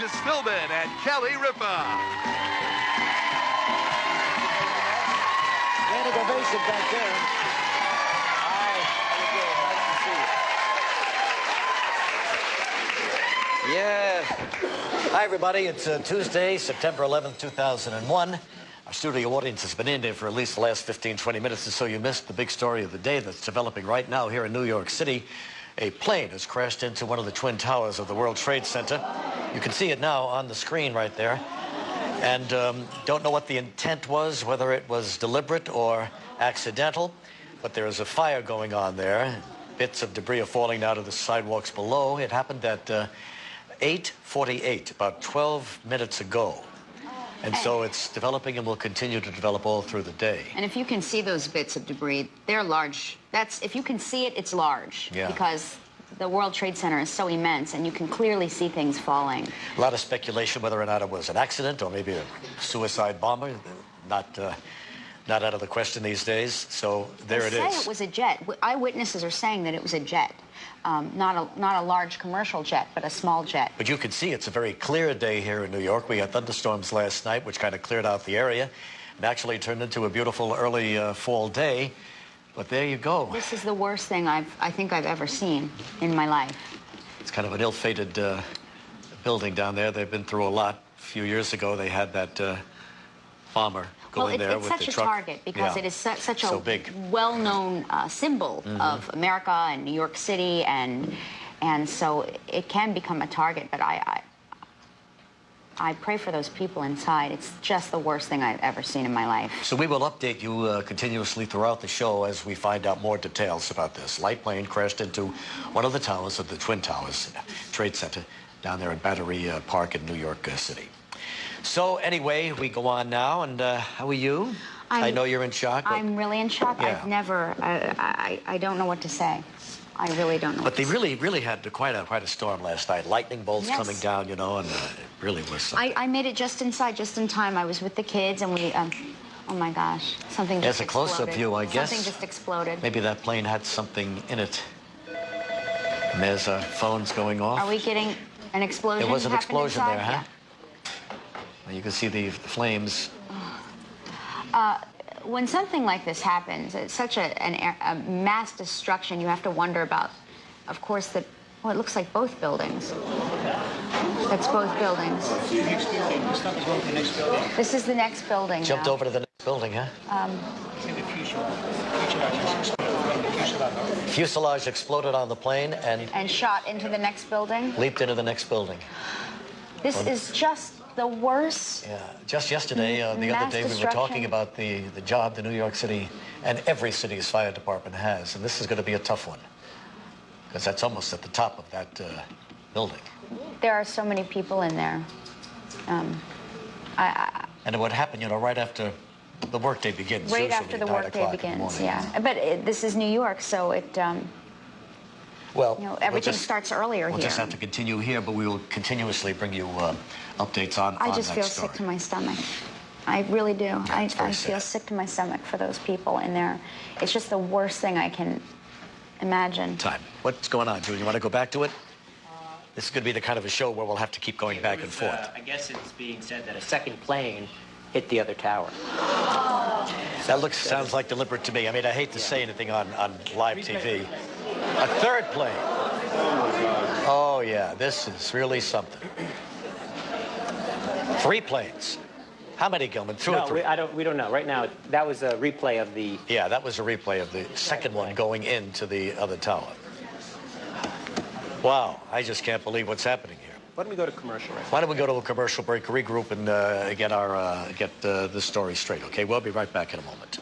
Regis and Kelly Ripa. Standing ovation back there. Hi, how you doing? Nice to see you. Yeah. Hi, everybody. It's Tuesday, September 11th, 2001. Our studio audience has been in there for at least the last 15, 20 minutes, and so you missed the big story of the day that's developing right now here in New York City. A plane has crashed into one of the Twin Towers of the World Trade Center. You can see it now on the screen right there. And don't know what the intent was, whether it was deliberate or accidental, but there is a fire going on there. Bits of debris are falling down to the sidewalks below. It happened at 8:48, about 12 minutes ago. And so it's developing and will continue to develop all through the day. And if you can see those bits of debris, they're large. If you can see it, it's large. Yeah. Because the World Trade Center is so immense, and you can clearly see things falling. A lot of speculation whether or not it was an accident or maybe a suicide bomber. Not out of the question these days. So there it is. They say it was a jet. Eyewitnesses are saying that it was a jet. Not a large commercial jet, but a small jet. But you can see it's a very clear day here in New York. We had thunderstorms last night, which kind of cleared out the area and actually turned into a beautiful early fall day. But there you go. This is the worst thing I think I've ever seen in my life. It's kind of an ill-fated building down there. They've been through a lot. A few years ago, they had that bomber going there with the truck. It's such a target because it is such a well-known symbol of America and New York City, and so it can become a target. But I pray for those people inside. It's just the worst thing I've ever seen in my life. So we will update you continuously throughout the show as we find out more details about this. Light plane crashed into one of the towers of the Twin Towers Trade Center down there at Battery Park in New York City. So anyway, we go on now, and how are you? I know you're in shock. I'm really in shock. Yeah. I've never, I don't know what to say. I really don't know. But they really had quite a storm last night. Lightning bolts coming down, you know, and it really was something. I made it just inside, just in time. I was with the kids, and we, oh my gosh, something just exploded. There's a close-up view, I guess. Something just exploded. Maybe that plane had something in it. And there's phones going off. Are we getting an explosion? There was an explosion inside? there, huh? Yeah. You can see the flames. When something like this happens, it's such a mass destruction, you have to wonder about, of course, it looks like both buildings. That's both buildings. This is the next building. Jumped over to the next building, huh? Fuselage exploded on the plane and shot into the next building? Leaped into the next building. This is just the worst. Yeah, just yesterday, the other day, we were talking about the job the New York City and every city's fire department has, and this is going to be a tough one because that's almost at the top of that building. There are so many people in there. And it would happen, you know, right after the workday begins. Right after the workday begins, yeah. But this is New York, so it. Well, you know, everything starts earlier here. We'll just have to continue here, but we will continuously bring you updates on I just that feel story. sick to my stomach. I really do. Yeah, I feel sick to my stomach for those people in there. It's just the worst thing I can imagine. Time. What's going on, Julie? You want to go back to it? This is going to be the kind of a show where we'll have to keep going back and forth. I guess it's being said that a second plane hit the other tower. That sounds like deliberate to me. I mean, I hate to say anything on live TV. A third plane. Oh, yeah, this is really something. 3 planes. How many, Gilman? 2 or 3? We don't know. Right now, that was a replay of the... Yeah, that was a replay of the second one going into the other tower. Wow, I just can't believe what's happening here. Why don't we go to commercial right now? Why don't we go to a commercial break, regroup, and get the story straight, okay? We'll be right back in a moment.